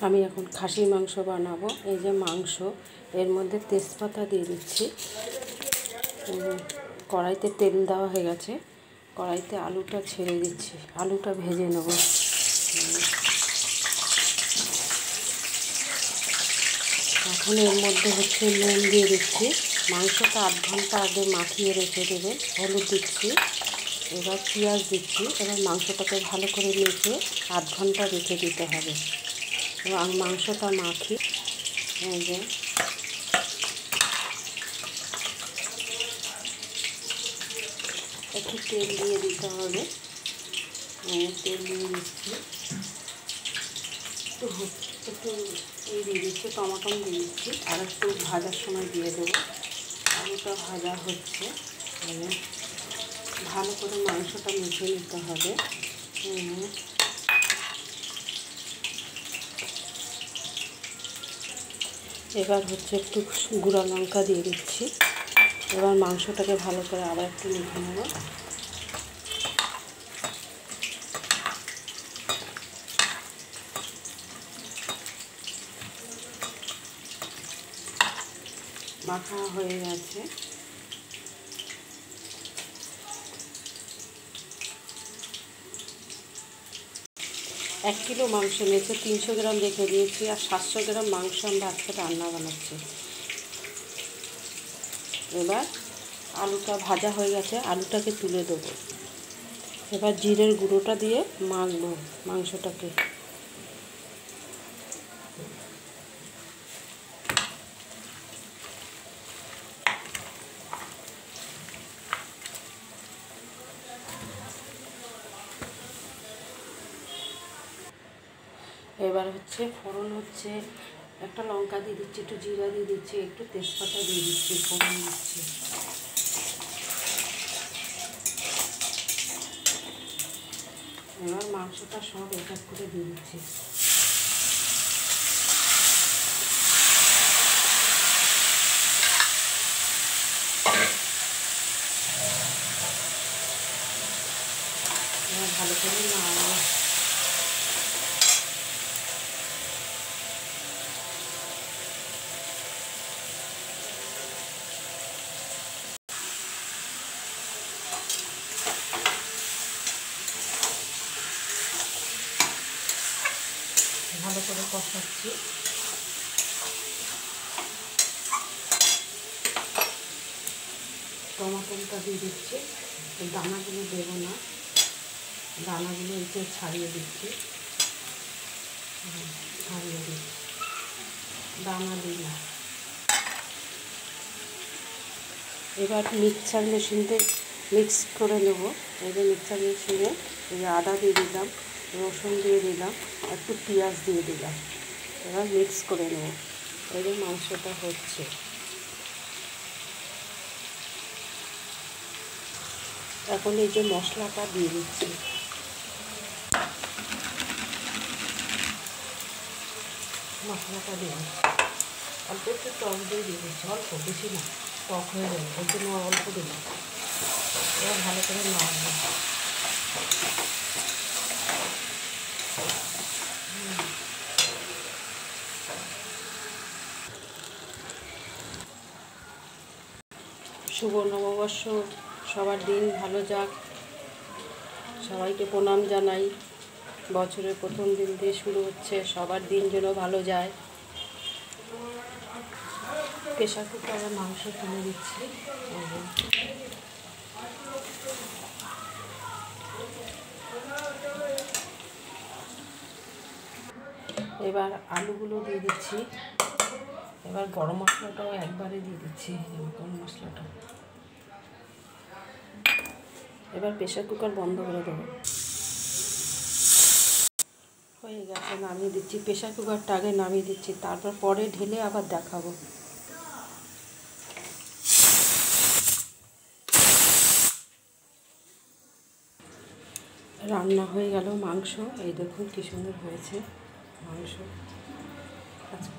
আমি এখন খাসির মাংস বানাবো। এই যে মাংস, এর মধ্যে তেজপাতা দিয়ে দিচ্ছি। কড়াইতে তেল দেওয়া হয়ে গেছে, কড়াইতে আলুটা ছেড়ে দিচ্ছি, আলুটা ভেজে নেব। এখন এর মধ্যে নুন দিয়ে দিচ্ছি। মাংসটা 8 ঘন্টা আগে মাখিয়ে রেখে দেবে। হলুদ দিচ্ছি, এবার পেঁয়াজ দিচ্ছি। এবার মাংসটাকে ভালো করে মেখে 8 ঘন্টা রেখে দিতে হবে। এবং মাংসটা মাখি, এই যে একটু তেল দিয়ে দিতে হবে। তেল দিয়ে দিচ্ছি, একটু দিয়ে দিচ্ছি, টমাটো দিয়ে দিচ্ছি, আর একটু ভাজার সময় দিয়ে দেবো। আলুটা ভাজা হচ্ছে, ভালো করে মাংসটা মেখে নিতে হবে। এবার একটু গুঁড়া লঙ্কা দিয়ে দিচ্ছি। এবার মাংসটাকে ভালো করে আবার একটু মেখে নেব। মাখা হয়ে গেছে। 1 কিলো মাংস নিয়েছে, 300 গ্রাম রেখে দিয়েছি, আর 700 গ্রাম মাংস আমরা আজকে রান্না বানাচ্ছি। এবার আলুটা ভাজা হয়ে গেছে, আলুটাকে তুলে দেবো। এবার জিরের গুঁড়োটা দিয়ে মাখবো মাংসটাকে। এবার ফোড়ন একটা লঙ্কা দিয়ে দিচ্ছি, একটু জিরা দিয়ে দিচ্ছি, একটু তেজপাতা দিয়ে দিচ্ছি, ফোড়ন দিচ্ছি। এবার মাংসটা সব এক এক করে দিয়ে দিচ্ছি। এবার ভালো করে নাড়াবো। ভালো করে কষাচ্ছি। টমাটোটা দিয়ে দিচ্ছি, দানাগুলো দেবো না, দানাগুলো একটু ছাড়িয়ে দিচ্ছি, ছাড়িয়ে দিচ্ছি, দানা দিই না। এবার মিক্সচার মেশিনতে মিক্স করে নেব। এই যে মিক্সচার মেশিনে এই আদা দিয়ে দিলাম, রসুন দিয়ে দিলাম, একটু পেঁয়াজ দিয়ে দিলাম। এবার মিক্স করে নেব। এই যে মাংসটা হচ্ছে। এখন এই যে মশলাটা দিয়ে দিচ্ছি। মশলাটা দিয়ে দিচ্ছি, অল্প একটু টক দিয়ে দিচ্ছি, অল্প, বেশি না, টক হয়ে যাবে, ওই জন্য অল্প দিলাম। এবার ভালো করে নাড়বো। শুভ নববর্ষ, সবার দিন ভালো যাক। সবাইকে প্রণাম জানাই। বছরের প্রথম দিন দিয়ে শুরু হচ্ছে, সবার দিন যেন ভালো যায়। প্রেশার কুকারে মাংস তুলে দিচ্ছি। এবার আলুগুলো দিয়ে দিচ্ছি। এবার গরম মশলাটাও একবারে দিয়ে দিচ্ছি, গরম মশলাটা। এবার প্রেশার কুকার বন্ধ করে দেবো। হয়ে গেছে, নামিয়ে দিচ্ছি। প্রেশার কুকারটা আগে নামিয়ে দিচ্ছি, তারপর পরে ঢেলে আবার দেখাবো। রান্না হয়ে গেল মাংস। এই দেখুন কি সুন্দর হয়েছে মাংস। আচ্ছা।